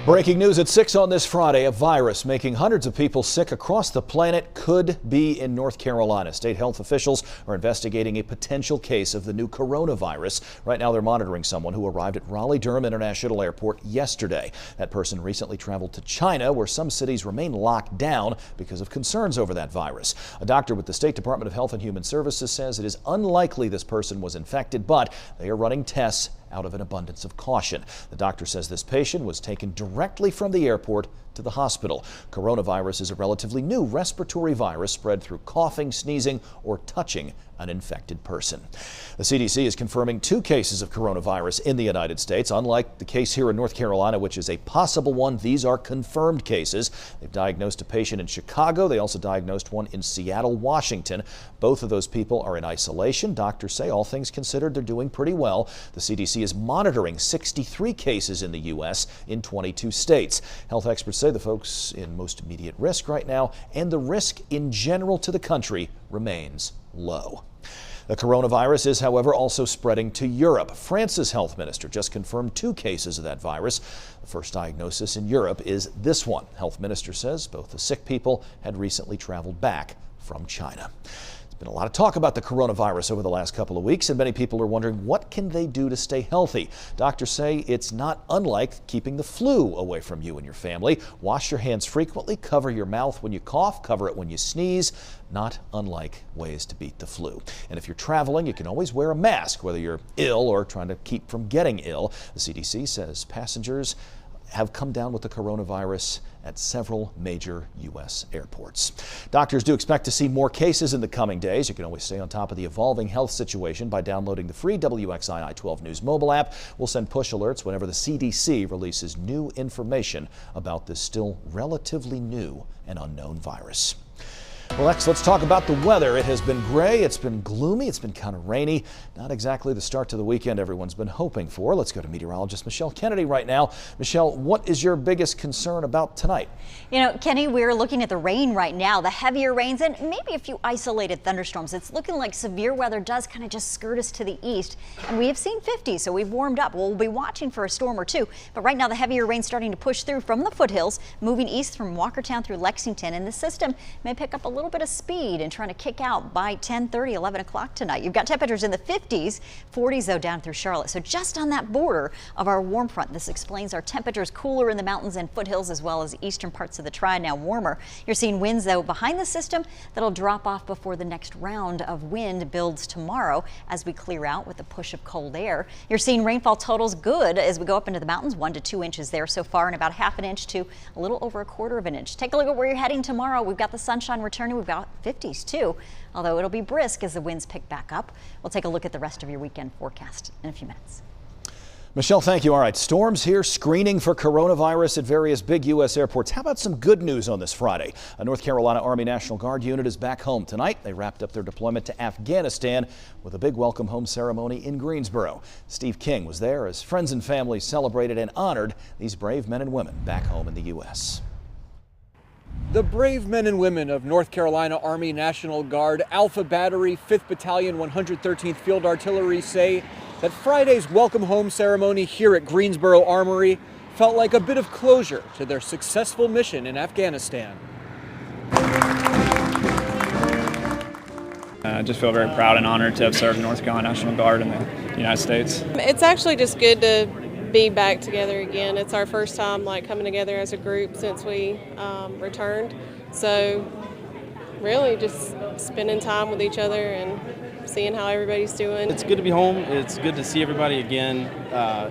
Breaking news at 6 on this Friday. A virus making hundreds of people sick across the planet could be in North Carolina. State health officials are investigating a potential case of the new coronavirus. Right now they're monitoring someone who arrived at Raleigh-Durham International Airport yesterday. That person recently traveled to China, where some cities remain locked down because of concerns over that virus. A doctor with the State Department of Health and Human Services says it is unlikely this person was infected, but they are running tests out of an abundance of caution. The doctor says this patient was taken directly from the airport to the hospital. Coronavirus is a relatively new respiratory virus spread through coughing, sneezing, or touching an infected person. The CDC is confirming 2 cases of coronavirus in the United States. Unlike the case here in North Carolina, which is a possible one, these are confirmed cases. They've diagnosed a patient in Chicago. They also diagnosed one in Seattle, Washington. Both of those people are in isolation. Doctors say, all things considered, they're doing pretty well. The CDC is monitoring 63 cases in the U.S. in 22 states. Health experts say the folks in most immediate risk right now, and the risk in general to the country, remains low. The coronavirus is, however, also spreading to Europe. France's health minister just confirmed 2 cases of that virus. The first diagnosis in Europe is this one. Health minister says both the sick people had recently traveled back from China. Been a lot of talk about the coronavirus over the last couple of weeks, and many people are wondering, what can they do to stay healthy? Doctors say it's not unlike keeping the flu away from you and your family. Wash your hands frequently, cover your mouth when you cough, cover it when you sneeze. Not unlike ways to beat the flu. And if you're traveling, you can always wear a mask, whether you're ill or trying to keep from getting ill. The CDC says passengers have come down with the coronavirus at several major U.S. airports. Doctors do expect to see more cases in the coming days. You can always stay on top of the evolving health situation by downloading the free WXII 12 News mobile app. We'll send push alerts whenever the CDC releases new information about this still relatively new and unknown virus. Well, next, let's talk about the weather. It has been gray, it's been gloomy, it's been kind of rainy. Not exactly the start to the weekend everyone's been hoping for. Let's go to meteorologist Michelle Kennedy right now. Michelle, what is your biggest concern about tonight? You know, Kenny, we're looking at the rain right now, the heavier rains and maybe a few isolated thunderstorms. It's looking like severe weather does kind of just skirt us to the east, and we have seen 50, so we've warmed up. We'll be watching for a storm or two, but right now the heavier rain starting to push through from the foothills, moving east from Walkertown through Lexington, and the system may pick up a little bit of speed and trying to kick out by 10:30, 11 o'clock tonight. You've got temperatures in the 50s, 40s though down through Charlotte. So just on that border of our warm front, this explains our temperatures cooler in the mountains and foothills as well as eastern parts of the tri, now warmer. You're seeing winds though behind the system that'll drop off before the next round of wind builds tomorrow as we clear out with a push of cold air. You're seeing rainfall totals good as we go up into the mountains, 1 to 2 inches there so far, and about ½ inch to a little over ¼ of an inch. Take a look at where you're heading tomorrow. We've got the sunshine returning. We've got 50s too, although it'll be brisk as the winds pick back up. We'll take a look at the rest of your weekend forecast in a few minutes. Michelle, thank you. All right, storms here screening for coronavirus at various big U.S. airports. How about some good news on this Friday? A North Carolina Army National Guard unit is back home tonight. They wrapped up their deployment to Afghanistan with a big welcome home ceremony in Greensboro. Steve King was there as friends and family celebrated and honored these brave men and women back home in the U.S. The brave men and women of North Carolina Army National Guard, Alpha Battery, 5th Battalion, 113th Field Artillery say that Friday's welcome home ceremony here at Greensboro Armory felt like a bit of closure to their successful mission in Afghanistan. I just feel very proud and honored to have served in North Carolina National Guard in the United States. It's actually just good to be back together again. It's our first time coming together as a group since we returned. So really just spending time with each other and seeing how everybody's doing. It's good to be home. It's good to see everybody again.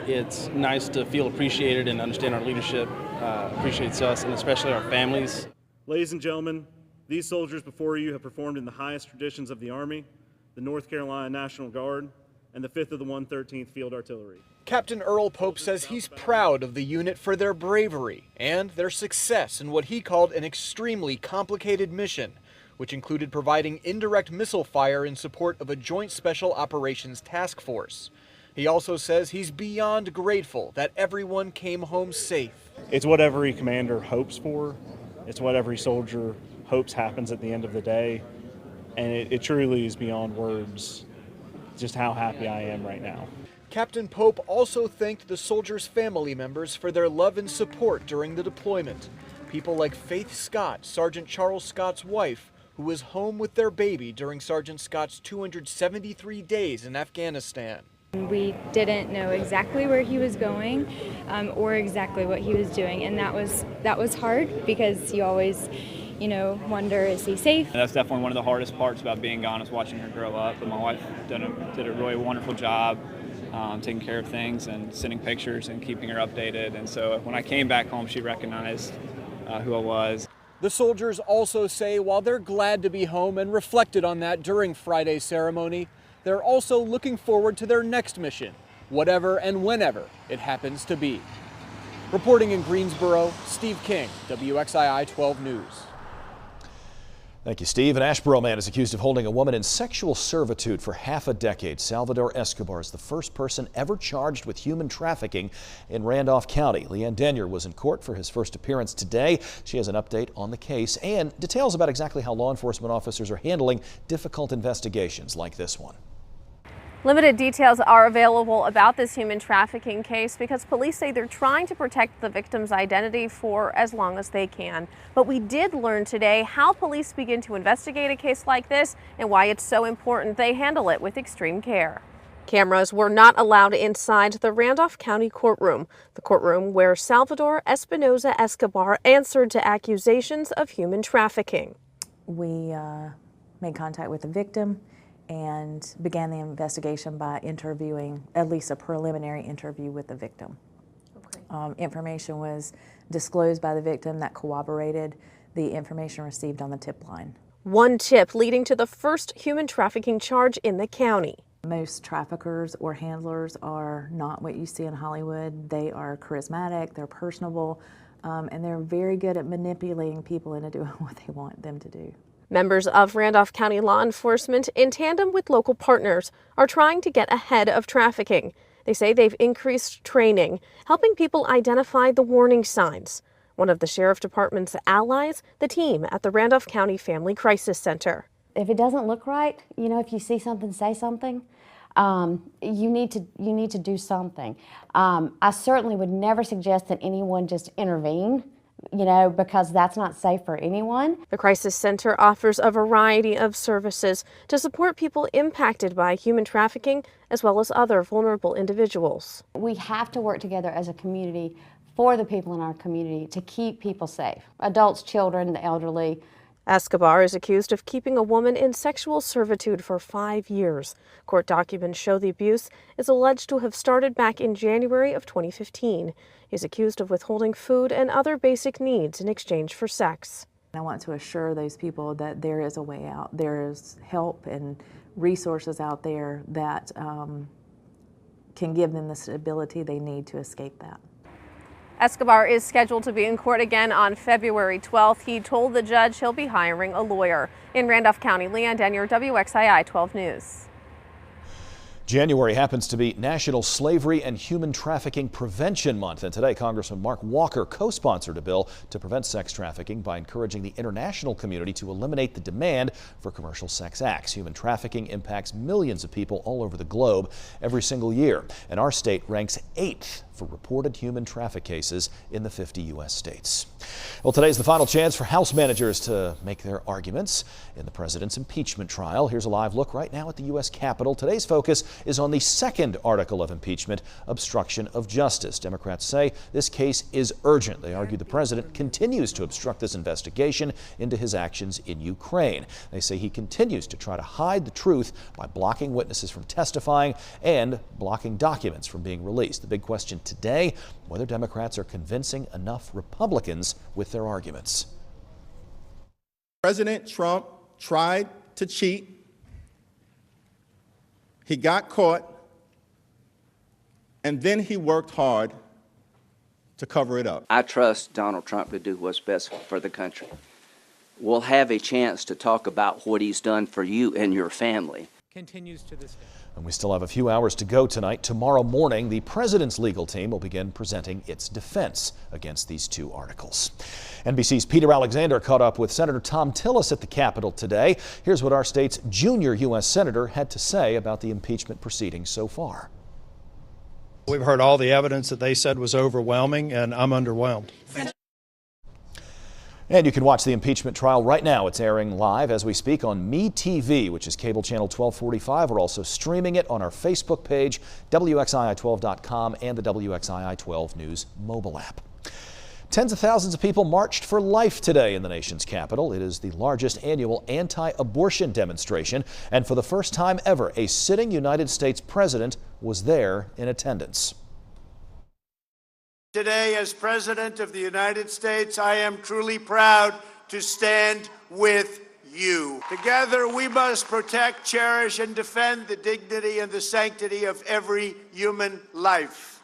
It's nice to feel appreciated and understand our leadership appreciates us, and especially our families. Ladies and gentlemen, these soldiers before you have performed in the highest traditions of the Army, the North Carolina National Guard, and the 5th of the 113th Field Artillery. Captain Earl Pope says he's proud of the unit for their bravery and their success in what he called an extremely complicated mission, which included providing indirect missile fire in support of a Joint Special Operations Task Force. He also says he's beyond grateful that everyone came home safe. It's what every commander hopes for. It's what every soldier hopes happens at the end of the day. And it truly is beyond words just how happy I am right now. Captain Pope also thanked the soldiers' family members for their love and support during the deployment. People like Faith Scott, Sergeant Charles Scott's wife, who was home with their baby during Sergeant Scott's 273 days in Afghanistan. We didn't know exactly where he was going or exactly what he was doing, and that was hard because you always, wonder, is he safe? That's definitely one of the hardest parts about being gone, is watching her grow up. But my wife did a really wonderful job taking care of things and sending pictures and keeping her updated. And so when I came back home, she recognized who I was. The soldiers also say while they're glad to be home and reflected on that during Friday's ceremony, they're also looking forward to their next mission, whatever and whenever it happens to be. Reporting in Greensboro, Steve King, WXII 12 News. Thank you, Steve. An Asheboro man is accused of holding a woman in sexual servitude for half a decade. Salvador Escobar is the first person ever charged with human trafficking in Randolph County. Leanne Denier was in court for his first appearance today. She has an update on the case and details about exactly how law enforcement officers are handling difficult investigations like this one. Limited details are available about this human trafficking case because police say they're trying to protect the victim's identity for as long as they can. But we did learn today how police begin to investigate a case like this and why it's so important they handle it with extreme care. Cameras were not allowed inside the Randolph County courtroom, the courtroom where Salvador Espinoza Escobar answered to accusations of human trafficking. We made contact with the victim and began the investigation by interviewing, at least a preliminary interview with the victim. Okay. Information was disclosed by the victim that corroborated the information received on the tip line. One tip leading to the first human trafficking charge in the county. Most traffickers or handlers are not what you see in Hollywood. They are charismatic, they're personable, and they're very good at manipulating people into doing what they want them to do. Members of Randolph County law enforcement, in tandem with local partners, are trying to get ahead of trafficking. They say they've increased training, helping people identify the warning signs. One of the Sheriff Department's allies, the team at the Randolph County Family Crisis Center. If it doesn't look right, if you see something, say something. You need to do something. I certainly would never suggest that anyone just intervene, because that's not safe for anyone. The Crisis Center offers a variety of services to support people impacted by human trafficking as well as other vulnerable individuals. We have to work together as a community for the people in our community to keep people safe, adults, children, the elderly. Escobar is accused of keeping a woman in sexual servitude for 5 years. Court documents show the abuse is alleged to have started back in January of 2015. He's accused of withholding food and other basic needs in exchange for sex. I want to assure those people that there is a way out. There is help and resources out there that can give them the stability they need to escape that. Escobar is scheduled to be in court again on February 12th. He told the judge he'll be hiring a lawyer. In Randolph County, Leanne Denier, WXII 12 News. January happens to be National Slavery and Human Trafficking Prevention Month, and today Congressman Mark Walker co-sponsored a bill to prevent sex trafficking by encouraging the international community to eliminate the demand for commercial sex acts. Human trafficking impacts millions of people all over the globe every single year, and our state ranks 8th for reported human traffic cases in the 50 U.S. states. Well, today's the final chance for House managers to make their arguments in the president's impeachment trial. Here's a live look right now at the U.S. Capitol. Today's focus is on the second article of impeachment, obstruction of justice. Democrats say this case is urgent. They argue the president continues to obstruct this investigation into his actions in Ukraine. They say he continues to try to hide the truth by blocking witnesses from testifying and blocking documents from being released. The big question today, whether Democrats are convincing enough Republicans with their arguments. President Trump tried to cheat. He got caught, and then he worked hard to cover it up. I trust Donald Trump to do what's best for the country. We'll have a chance to talk about what he's done for you and your family. Continues to this day. And we still have a few hours to go tonight. Tomorrow morning, the president's legal team will begin presenting its defense against these two articles. NBC's Peter Alexander caught up with Senator Thom Tillis at the Capitol today. Here's what our state's junior U.S. Senator had to say about the impeachment proceedings so far. We've heard all the evidence that they said was overwhelming, and I'm underwhelmed. And you can watch the impeachment trial right now. It's airing live as we speak on MeTV, which is cable channel 1245. We're also streaming it on our Facebook page, WXII12.com, and the WXII 12 News mobile app. Tens of thousands of people marched for life today in the nation's capital. It is the largest annual anti-abortion demonstration, and for the first time ever, a sitting United States president was there in attendance. Today, as President of the United States, I am truly proud to stand with you. Together, we must protect, cherish, and defend the dignity and the sanctity of every human life.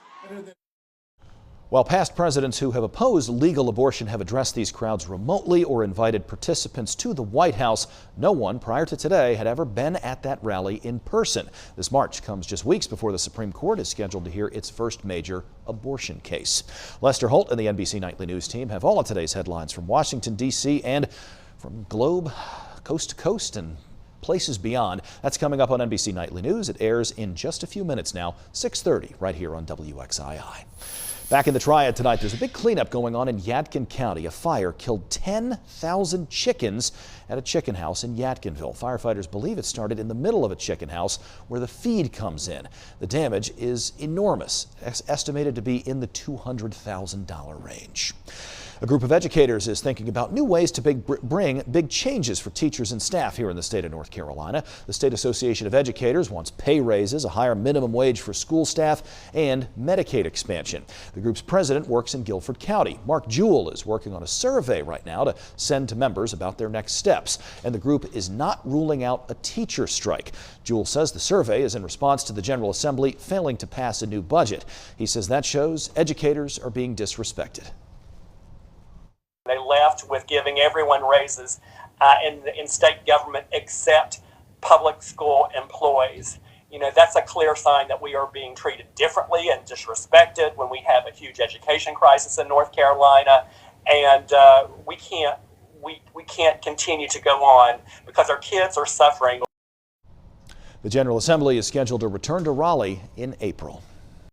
While past presidents who have opposed legal abortion have addressed these crowds remotely or invited participants to the White House, no one prior to today had ever been at that rally in person. This march comes just weeks before the Supreme Court is scheduled to hear its first major abortion case. Lester Holt and the NBC Nightly News team have all of today's headlines from Washington, D.C. and from Globe, coast to coast and places beyond. That's coming up on NBC Nightly News. It airs in just a few minutes now, 6:30, right here on WXII. Back in the Triad tonight, there's a big cleanup going on in Yadkin County. A fire killed 10,000 chickens at a chicken house in Yadkinville. Firefighters believe it started in the middle of a chicken house where the feed comes in. The damage is enormous, estimated to be in the $200,000 range. A group of educators is thinking about new ways to bring big changes for teachers and staff here in the state of North Carolina. The State Association of Educators wants pay raises, a higher minimum wage for school staff, and Medicaid expansion. The group's president works in Guilford County. Mark Jewell is working on a survey right now to send to members about their next steps. And the group is not ruling out a teacher strike. Jewell says the survey is in response to the General Assembly failing to pass a new budget. He says that shows educators are being disrespected. They left with giving everyone raises in state government except public school employees. You know, that's a clear sign that we are being treated differently and disrespected when we have a huge education crisis in North Carolina, and we can't continue to go on because our kids are suffering. The General Assembly is scheduled to return to Raleigh in April.